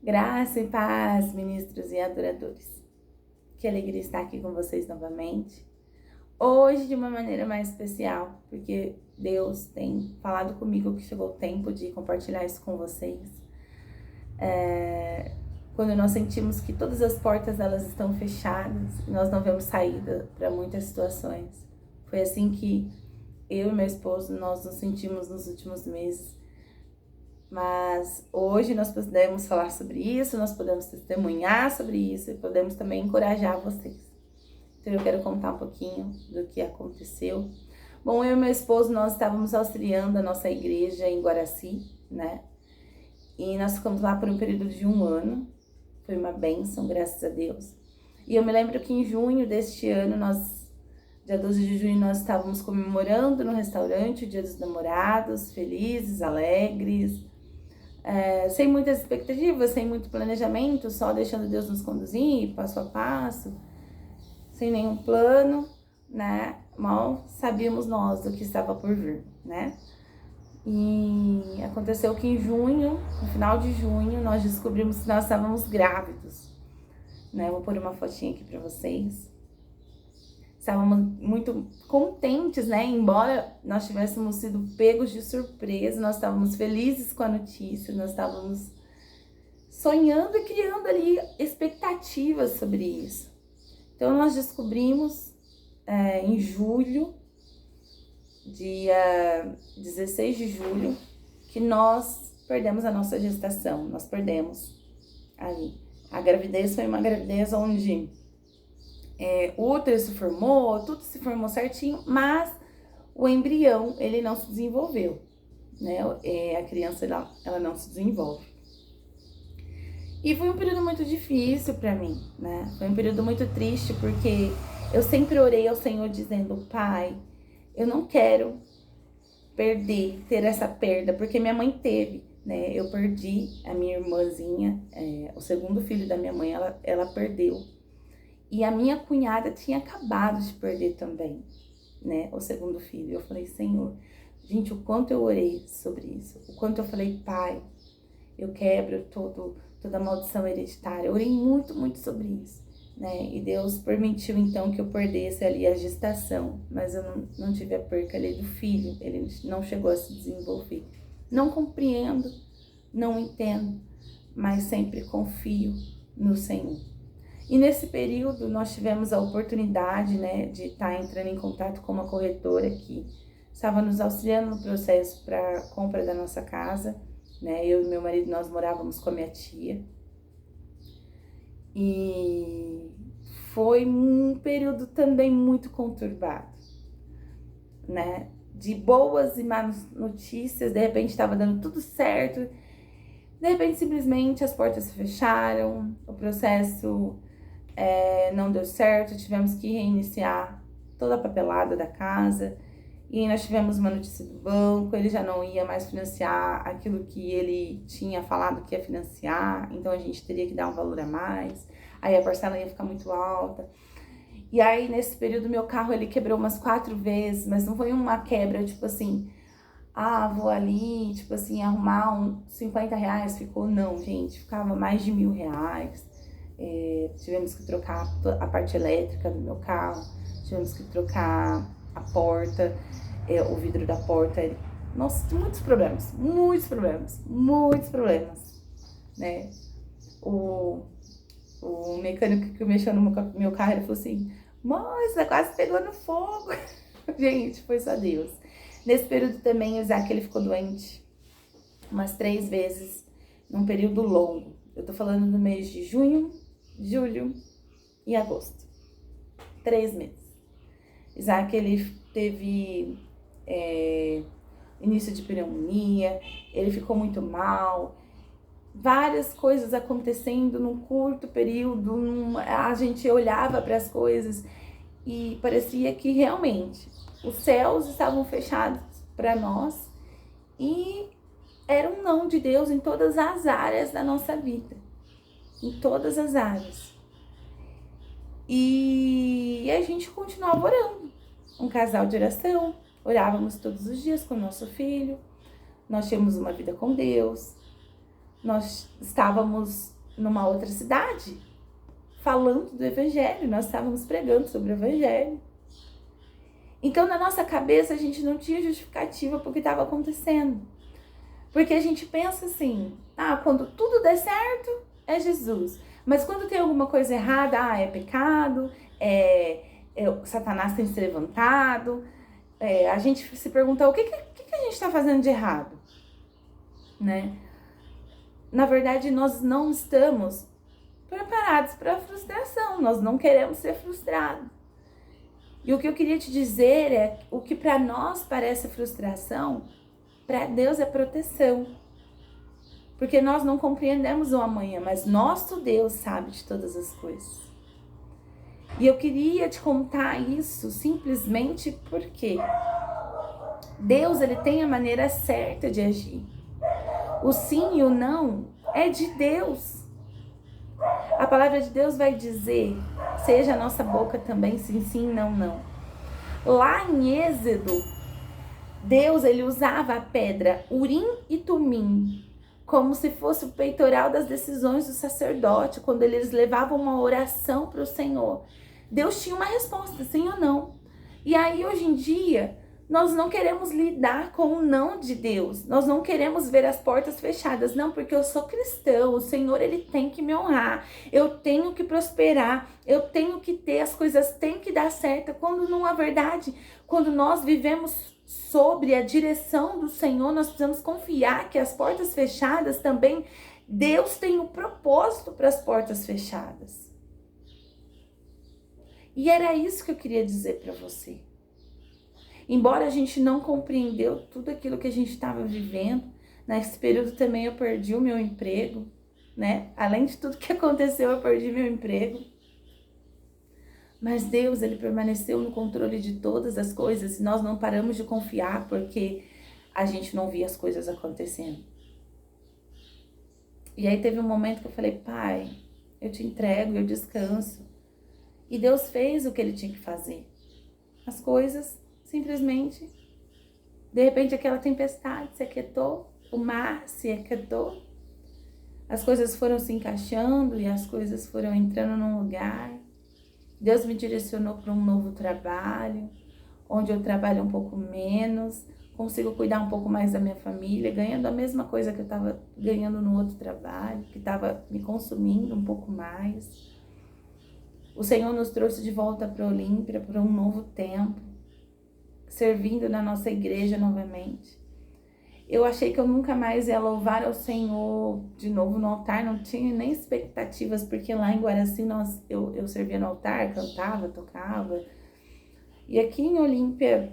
Graça e paz, ministros e adoradores. Que alegria estar aqui com vocês novamente. Hoje de uma maneira mais especial, porque Deus tem falado comigo que chegou o tempo de compartilhar isso com vocês. Quando nós sentimos que todas as portas elas estão fechadas e nós não vemos saída para muitas situações. Foi assim que eu e meu esposo nós nos sentimos nos últimos meses. Mas hoje nós podemos falar sobre isso, nós podemos testemunhar sobre isso e podemos também encorajar vocês. Então eu quero contar um pouquinho do que aconteceu. Bom, eu e meu esposo, nós estávamos auxiliando a nossa igreja em Guaraci, né? E nós ficamos lá por um período de 1 ano. Foi uma bênção, graças a Deus. E eu me lembro que em junho deste ano, dia 12 de junho, nós estávamos comemorando no restaurante o Dia dos Namorados, felizes, alegres, sem muitas expectativas, sem muito planejamento, só deixando Deus nos conduzir, passo a passo, sem nenhum plano, né? Mal sabíamos nós do que estava por vir, né? E aconteceu que em junho, no final de junho, nós descobrimos que nós estávamos grávidos, né? Vou pôr uma fotinha aqui pra vocês. Estávamos muito contentes, né? Embora nós tivéssemos sido pegos de surpresa, nós estávamos felizes com a notícia, nós estávamos sonhando e criando ali expectativas sobre isso. Então nós descobrimos em julho, dia 16 de julho, que nós perdemos a nossa gestação, nós perdemos ali. A gravidez foi uma gravidez onde o útero se formou, tudo se formou certinho, mas o embrião, ele não se desenvolveu, né? A criança, ela não se desenvolve. E foi um período muito difícil pra mim, né? Foi um período muito triste, porque eu sempre orei ao Senhor dizendo: Pai, eu não quero ter essa perda, porque minha mãe teve, né? Eu perdi a minha irmãzinha, o segundo filho da minha mãe, ela perdeu. E a minha cunhada tinha acabado de perder também, né, o segundo filho. Eu falei: Senhor, gente, o quanto eu orei sobre isso, o quanto eu falei: Pai, eu quebro toda maldição hereditária. Eu orei muito, muito sobre isso, né, e Deus permitiu então que eu perdesse ali a gestação, mas eu não tive a perca ali do filho, ele não chegou a se desenvolver. Não compreendo, não entendo, mas sempre confio no Senhor. E nesse período nós tivemos a oportunidade, né, de estar entrando em contato com uma corretora que estava nos auxiliando no processo para a compra da nossa casa, né? Eu e meu marido, nós morávamos com a minha tia. E foi um período também muito conturbado, né? De boas e más notícias, de repente estava dando tudo certo, de repente simplesmente as portas se fecharam, o processo não deu certo, tivemos que reiniciar toda a papelada da casa, e nós tivemos uma notícia do banco, ele já não ia mais financiar aquilo que ele tinha falado que ia financiar, então a gente teria que dar um valor a mais, aí a parcela ia ficar muito alta. E aí nesse período meu carro ele quebrou umas 4 vezes, mas não foi uma quebra tipo assim, vou ali, tipo assim, arrumar uns 50 reais, ficou, não, gente, ficava mais de R$1.000. Tivemos que trocar a parte elétrica do meu carro, tivemos que trocar a porta, o vidro da porta. Nossa, muitos problemas, né? O mecânico que mexeu no meu carro, ele falou assim: moça, quase pegou no fogo. Gente, foi só Deus. Nesse período também o Isaac, ele ficou doente umas 3 vezes, num período longo. Eu tô falando do mês de junho, julho e agosto. 3 meses. Isaac, ele teve início de pneumonia, ele ficou muito mal, várias coisas acontecendo num curto período, a gente olhava para as coisas e parecia que realmente os céus estavam fechados para nós e era um não de Deus em todas as áreas da nossa vida. Em todas as áreas. E a gente continuava orando. Um casal de oração. Orávamos todos os dias com o nosso filho. Nós tínhamos uma vida com Deus. nós estávamos numa outra cidade, falando do Evangelho, nós estávamos pregando sobre o Evangelho. Então, na nossa cabeça, a gente não tinha justificativa para o que estava acontecendo. Porque a gente pensa assim, quando tudo der certo, é Jesus. Mas quando tem alguma coisa errada, é pecado, Satanás tem se levantado. A gente se pergunta, o que a gente está fazendo de errado? Né? Na verdade, nós não estamos preparados para a frustração. Nós não queremos ser frustrados. E o que eu queria te dizer é, o que para nós parece frustração, para Deus é proteção. Porque nós não compreendemos o amanhã, mas nosso Deus sabe de todas as coisas. E eu queria te contar isso simplesmente porque Deus, ele tem a maneira certa de agir. O sim e o não é de Deus. A palavra de Deus vai dizer, seja a nossa boca também sim, sim, não, não. Lá em Êxodo, Deus, ele usava a pedra Urim e Tumim como se fosse o peitoral das decisões do sacerdote, quando eles levavam uma oração para o Senhor. Deus tinha uma resposta, sim ou não. E aí, hoje em dia, nós não queremos lidar com o não de Deus. Nós não queremos ver as portas fechadas. Não, porque eu sou cristão. O Senhor, ele tem que me honrar. Eu tenho que prosperar. Eu tenho que ter, as coisas têm que dar certo. Quando não é verdade, quando nós vivemos sobre a direção do Senhor, nós precisamos confiar que as portas fechadas também, Deus tem um propósito para as portas fechadas. E era isso que eu queria dizer para você. Embora a gente não compreendeu tudo aquilo que a gente estava vivendo, nesse período também eu perdi o meu emprego, né? Além de tudo que aconteceu, eu perdi meu emprego. Mas Deus, ele permaneceu no controle de todas as coisas e nós não paramos de confiar porque a gente não via as coisas acontecendo. E aí teve um momento que eu falei, Pai, eu te entrego, eu descanso. E Deus fez o que ele tinha que fazer. As coisas simplesmente, de repente aquela tempestade se aquietou, o mar se aquietou, as coisas foram se encaixando e as coisas foram entrando num lugar. Deus me direcionou para um novo trabalho, onde eu trabalho um pouco menos, consigo cuidar um pouco mais da minha família, ganhando a mesma coisa que eu estava ganhando no outro trabalho, que estava me consumindo um pouco mais. O Senhor nos trouxe de volta para Olímpia, para um novo tempo, servindo na nossa igreja novamente. Eu achei que eu nunca mais ia louvar ao Senhor de novo no altar, não tinha nem expectativas, porque lá em Guaraci eu servia no altar, cantava, tocava. E aqui em Olímpia,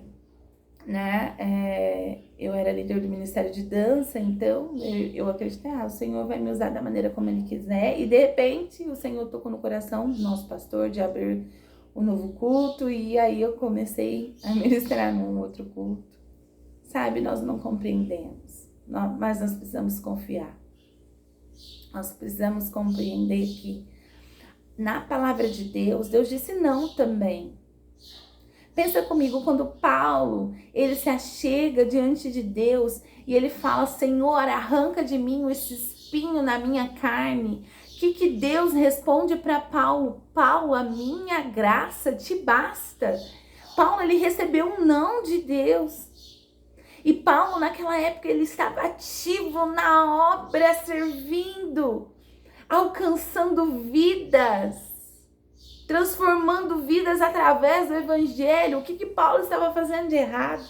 né, eu era líder do Ministério de Dança, então eu acreditei, o Senhor vai me usar da maneira como Ele quiser. E de repente o Senhor tocou no coração do nosso pastor de abrir um novo culto, e aí eu comecei a ministrar num outro culto. Sabe, nós não compreendemos, mas nós precisamos confiar. Nós precisamos compreender que na palavra de Deus, Deus disse não também. Pensa comigo, quando Paulo, ele se achega diante de Deus e ele fala, Senhor, arranca de mim esse espinho na minha carne. O que Deus responde para Paulo? Paulo, a minha graça te basta. Paulo, ele recebeu um não de Deus. E Paulo, naquela época, ele estava ativo na obra, servindo, alcançando vidas, transformando vidas através do Evangelho. O que Paulo estava fazendo de errado?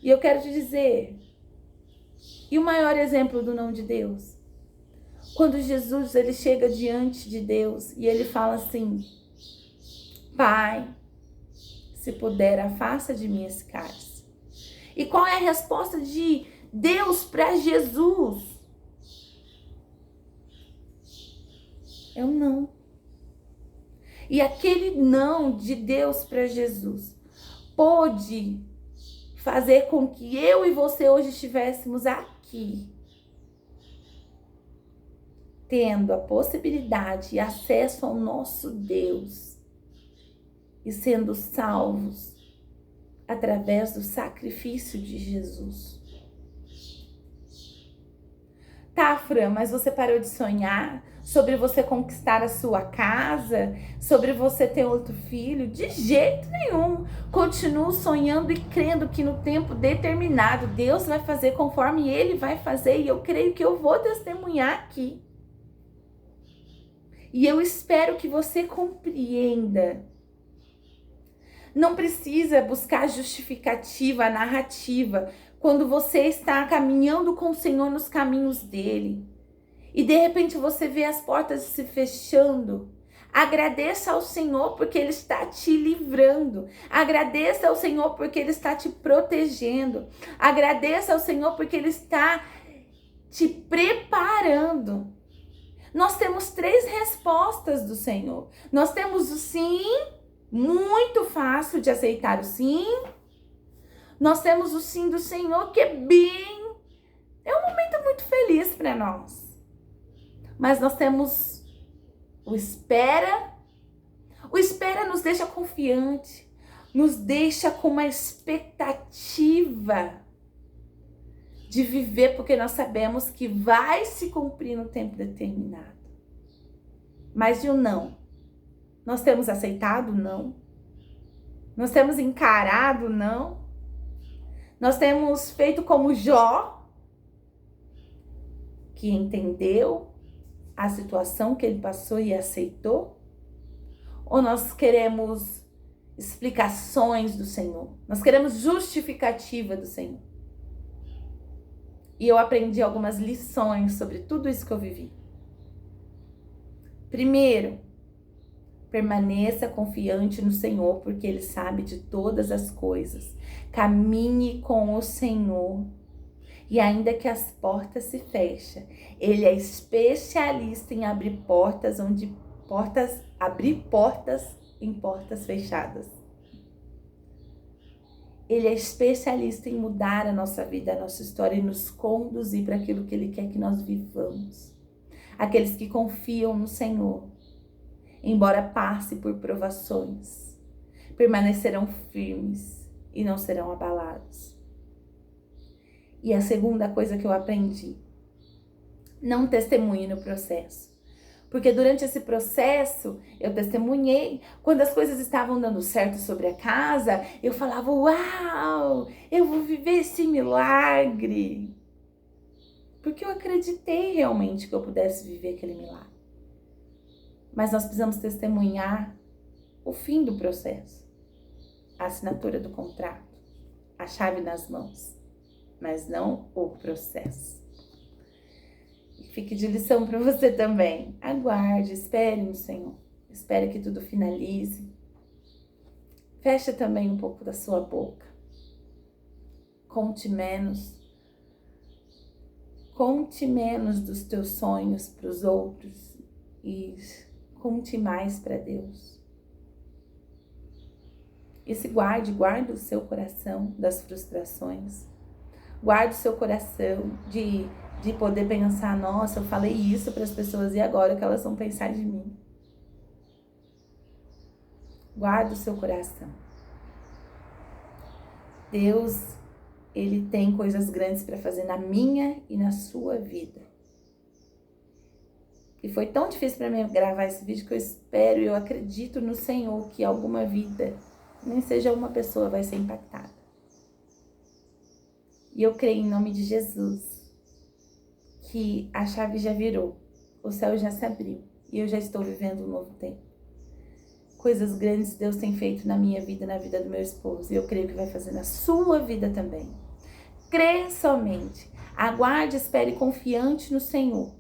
E eu quero te dizer, e o maior exemplo do não de Deus? Quando Jesus, ele chega diante de Deus e ele fala assim, Pai, se puder, afasta de mim esse cálice. E qual é a resposta de Deus para Jesus? É um não. E aquele não de Deus para Jesus pôde fazer com que eu e você hoje estivéssemos aqui, tendo a possibilidade e acesso ao nosso Deus e sendo salvos através do sacrifício de Jesus. Tá, Fran, mas você parou de sonhar sobre você conquistar a sua casa, sobre você ter outro filho? De jeito nenhum. Continuo sonhando e crendo que no tempo determinado Deus vai fazer conforme Ele vai fazer, e eu creio que eu vou testemunhar aqui. E eu espero que você compreenda. Não precisa buscar justificativa, narrativa, quando você está caminhando com o Senhor nos caminhos dele. E de repente você vê as portas se fechando. Agradeça ao Senhor porque Ele está te livrando. Agradeça ao Senhor porque Ele está te protegendo. Agradeça ao Senhor porque Ele está te preparando. Nós temos 3 respostas do Senhor. Nós temos o sim, muito fácil de aceitar o sim. Nós temos o sim do Senhor, que é um momento muito feliz para nós. Mas nós temos o espera. O espera nos deixa confiante, nos deixa com uma expectativa de viver, porque nós sabemos que vai se cumprir no tempo determinado. Mas e o não? Nós temos aceitado o não? Nós temos encarado o não? Nós temos feito como Jó, que entendeu a situação que ele passou e aceitou? Ou nós queremos explicações do Senhor? Nós queremos justificativa do Senhor? E eu aprendi algumas lições sobre tudo isso que eu vivi. Primeiro, permaneça confiante no Senhor, porque Ele sabe de todas as coisas. Caminhe com o Senhor. E ainda que as portas se fechem, Ele é especialista em abrir portas em portas fechadas. Ele é especialista em mudar a nossa vida, a nossa história e nos conduzir para aquilo que Ele quer que nós vivamos. Aqueles que confiam no Senhor, embora passe por provações, permanecerão firmes e não serão abalados. E a segunda coisa que eu aprendi: não testemunhe no processo. Porque durante esse processo, eu testemunhei. Quando as coisas estavam dando certo sobre a casa, eu falava: uau, eu vou viver esse milagre. Porque eu acreditei realmente que eu pudesse viver aquele milagre. Mas nós precisamos testemunhar o fim do processo. A assinatura do contrato, a chave nas mãos, mas não o processo. Fique de lição para você também. Aguarde, espere no Senhor. Espere que tudo finalize. Feche também um pouco da sua boca. Conte menos. Conte menos dos teus sonhos para os outros e conte mais para Deus. Guarde o seu coração das frustrações. Guarde o seu coração de poder pensar: nossa, eu falei isso para as pessoas e agora o que elas vão pensar de mim? Guarde o seu coração. Deus, Ele tem coisas grandes para fazer na minha e na sua vida. E foi tão difícil para mim gravar esse vídeo que eu espero e eu acredito no Senhor que alguma vida, nem seja uma pessoa, vai ser impactada. E eu creio em nome de Jesus que a chave já virou, o céu já se abriu e eu já estou vivendo um novo tempo. Coisas grandes Deus tem feito na minha vida, na vida do meu esposo, e eu creio que vai fazer na sua vida também. Crê somente, aguarde, espere confiante no Senhor,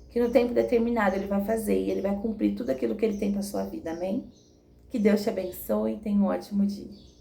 que no tempo determinado Ele vai fazer e Ele vai cumprir tudo aquilo que Ele tem para a sua vida, amém? Que Deus te abençoe e tenha um ótimo dia.